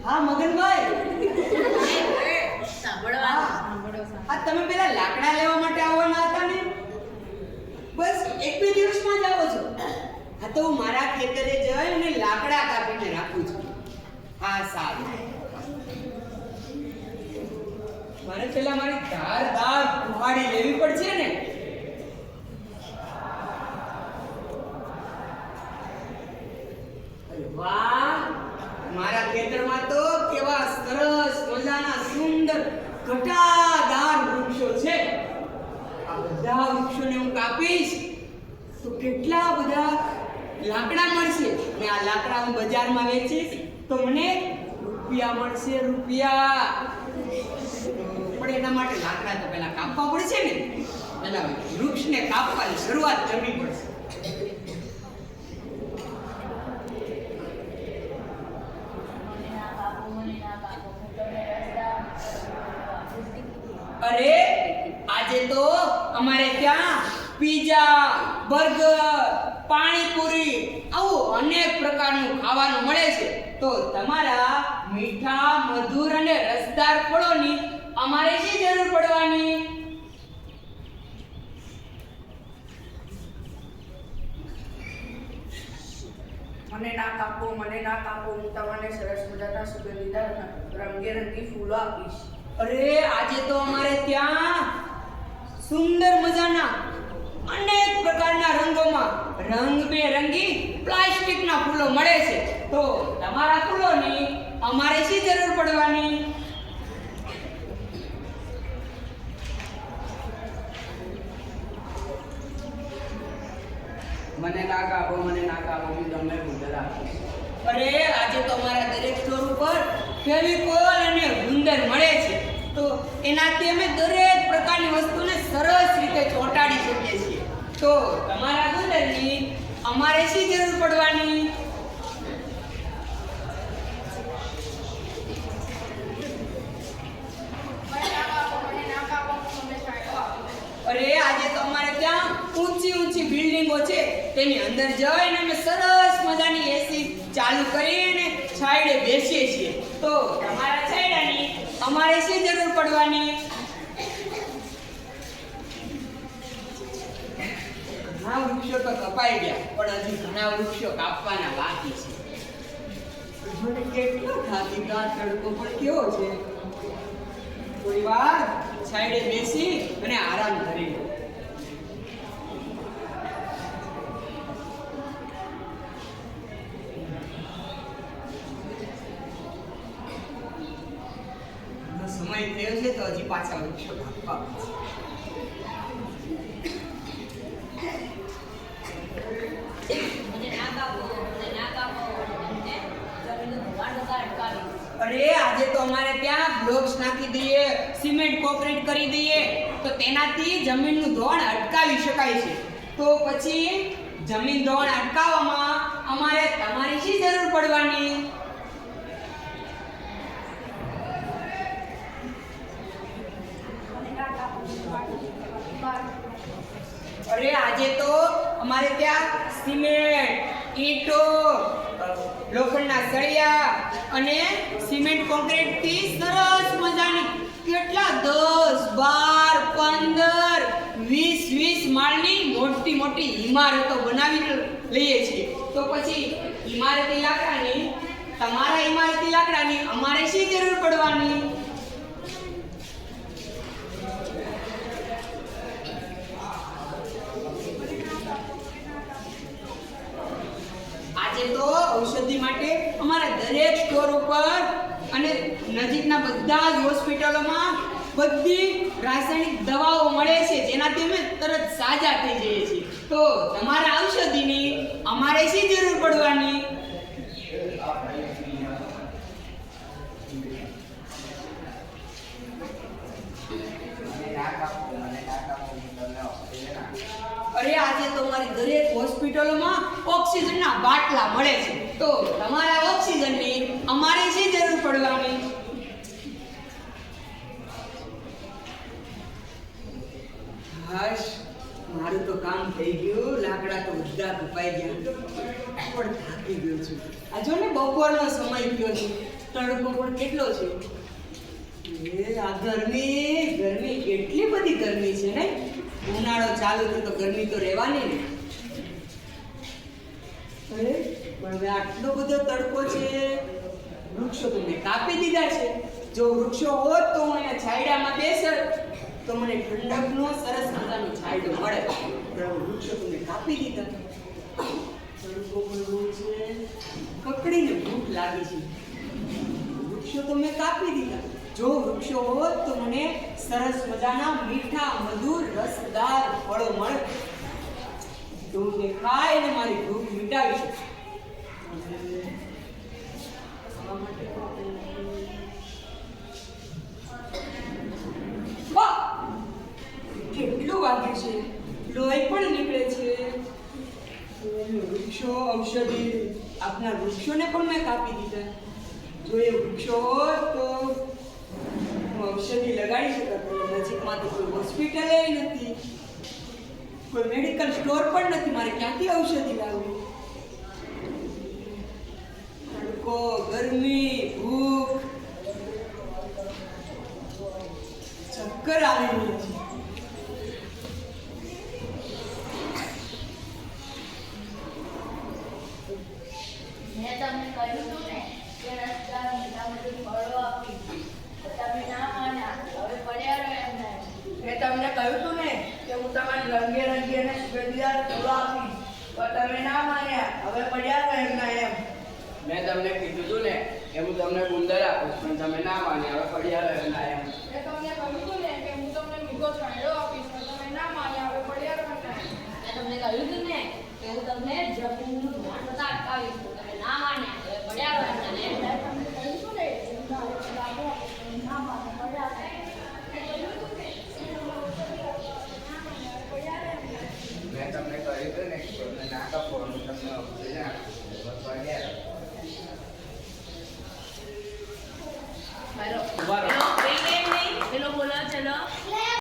હા મગનભાઈ, સાંભળવા તમે પેલા લાકડા લેવા માટે આવવાના હતા ને? બસ એક બે દિવસમાં જ આવો છો? હા તો હું મારા ખેતરે જઈ અને લાકડા કાપીને રાખું છું. હા સારું. મારે પેલા મારી ધારદાર કુહાડી લેવી પડશે ને. વાહ, મારા ખેતરમાં તો કેવા સરસ મજાના સુંદર ઘટાદાર વૃક્ષો છે. આ બધા વૃક્ષોને હું કાપીશ તો કેટલા બધા લાકડા મળશે, અને આ લાકડા હું બજારમાં વેચીશ તો મને રૂપિયા મળશે, રૂપિયા. પણ એના માટે લાકડા તો પહેલા કાપવા પડશે ને. પહેલા વૃક્ષને કાપવાની શરૂઆત કરવી પડશે. અરે આજે તો અમારે ત્યાં પીઝા, બર્ગર, પાણીપુરી આવું અનેક પ્રકારનું ખાવાનું મળે છે. તો તમારા મીઠા, મધુર અને રસદાર ફળોની અમારે શી જરૂર પડવાની? મને ના કાપો, મને ના કાપો. હું તમને સરસ મજાના સુગંધીદાર રંગેરંગી ફૂલો આપીશ. અરે આજે તો અમારે ત્યાં સુંદર મજાના અનેક પ્રકારના રંગોમાં રંગબેરંગી પ્લાસ્ટિકના ફૂલો મળે છે. તો તમારા ફૂલોની અમારે શી જરૂર પડવાની? મને ના કાપો, મને ના કાપો. હું તમને ગુંદર આપીશ. અરે આજે તો અમારા દરેક સ્ટોર ઉપર ફેવિકોલ અને ગુંદર મળે છે. તો એનાથી અમે દરેક પ્રકારની વસ્તુને સરસ રીતે ચોંટાડી શકીએ છીએ. તો તમારા ગુંદરની અમારે શી જરૂર પડવાની? અરે આજે તો અમારે ત્યાં ઊંચી ઊંચી બિલ્ડિંગો છે, તેની અંદર જઈને અમે સરસ મજાની એસી ચાલુ કરીને છાંયડે બેસીએ છીએ. તો તમારા છાંયડાની અમારે શી જરૂર પડવાની? ઘણા વૃક્ષો તો કપાઈ ગયા, પણ હજી ઘણા વૃક્ષો કાપવાના બાકી છે. મને કેટલો થાકીદાર તડકો પણ કેવો છે. થોડી વાર છાંયડે બેસી અને આરામ કરી લો. સમય થયો છે તો હજી પાછા વૃક્ષો કાપવા. અરે આજે તો અમારે ત્યાં બ્લોક્સ નાખી દઈએ, સિમેન્ટ કોન્ક્રીટ કરી દઈએ તો તેનાથી જમીનનું ધોવાણ અટકાવી શકાય છે. તો પછી જમીન ધોવાણ અટકાવવામાં અમારે તમારી શી જરૂર પડવાની? અરે આજે તો અમારે ત્યાં સિમેન્ટ, ઈંટો, લોખંડના સળિયા અને સિમેન્ટ કોન્ક્રીટ થી સરસ મજાની કેટલા 10, 12, 15, 20 માળની મોટી મોટી ઇમારતો બનાવી લઈએ છીએ. તો પછી ઇમારતી લાકડાની તમારા ઇમારતી લાકડાની અમારે શી જરૂર પડવાની? આજે તો ઔષધિ માટે અમારા દરેક સ્ટોર ઉપર અને નજીકના બધા જ હોસ્પિટલોમાં બધી રાસાયણિક દવાઓ મળે છે, જેનાથી અમે તરત સાજા થઈ જઈએ છીએ. તો તમારા ઔષધિની અમારે શી જરૂર પડવાની? અરે આજે તો અમારી દરેક હોસ્પિટલોમાં ઓક્સિજનના બાટલા મળે છે. તો તમારા ઓક્સિજનની અમારે શી જરૂર પડવાની? હાશ, મારું તો કામ થઈ ગયું. લાકડા તો બધા કપાઈ ગયા, પણ થાકી ગયો છું. આ જો ને બપોરનો સમય થયો છે, તડકો પણ કેટલો છે. આ ગરમી કેટલી બધી ગરમી છે ને. ઉનાળો ચાલુ થયો તો ગરમી તો રહેવાની ને. અરે પણ હવે આટલો બધો તડકો છે, વૃક્ષો તો મેં કાપી દીધા છે. જો વૃક્ષો હોત તો હું એના છાયડામાં બેસત તો મને ઠંડકનો સરસ મજાનો છાયડો મળે. પણ વૃક્ષો તો મેં કાપી દીધા. તડકો પણ બહુ છે, કકડીને ભૂખ લાગી છે. વૃક્ષો તો મેં કાપી દીધા. જો વૃક્ષો હોત તો મને સરસ મજાના મીઠા મધુર રસદાર ફળો મળે તો હું તે ખાઈને મારી ભૂખ મિટાવી શકું. વાહ! કેટલું વાગે છે, લોહી પણ નીકળે છે. વૃક્ષો ઔષધિ આપના વૃક્ષોને પણ મેં કાપી દીધા. જો એ વૃક્ષો હોત તો હું ઔષધિ લગાડી શકત. નજીકમાં તો કોઈ હોસ્પિટલ નથી, કોઈ મેડિકલ સ્ટોર પણ નથી. મારે ક્યાંથી ઔષધિ લાવવી? તડકો, ગરમી, ભૂખ, ચક્કર આવી રહ્યું છે. મેં તમને કહ્યું હતું ને કે રસદાર મીઠા મધુર ફળો આપી, તો તમે ના માન્યા. હવે પડ્યા રહો એમ નહીં. મેં તમને કહ્યું હતું ને કે હું તમને રંગે રંગી અને સુગંધીદાર ફૂલો આપીશ, તો તમે ના માન્યા. હવે પડ્યા રહો એમ ના એમ. મેં તમને કીધું હતું ને કે હું તમને ગુંદર આપીશ, પણ તમે ના માન્યા. હવે પડ્યા રહ્યો ના એમ. મેં તમને કહ્યું હતું ને કે હું તમને મીઠો છાંયડો આપીશ, પણ તમે ના માન્યા. હવે પડ્યા રહો ને. મેં તમને કહ્યું હતું ને કે હું તમને જમીનનું ધ્યાન થતા અટકાવીશ, તો તમે ના માન્યા. હવે પડ્યા રહો એમ નહીં. મેં તમને કહ્યું હતું ને કે હું તારે લાગો આપીશ, તમે ના માન્યા. પડ્યા રહો. મેં કહ્યું હતું ને કે હું ના માન્યા. પડ્યા રહો એમ નહીં. મેં તમને કહ્યું હતું ને કે તમને ના કાપવાનું તમને ઔષધિ ના આપીશ.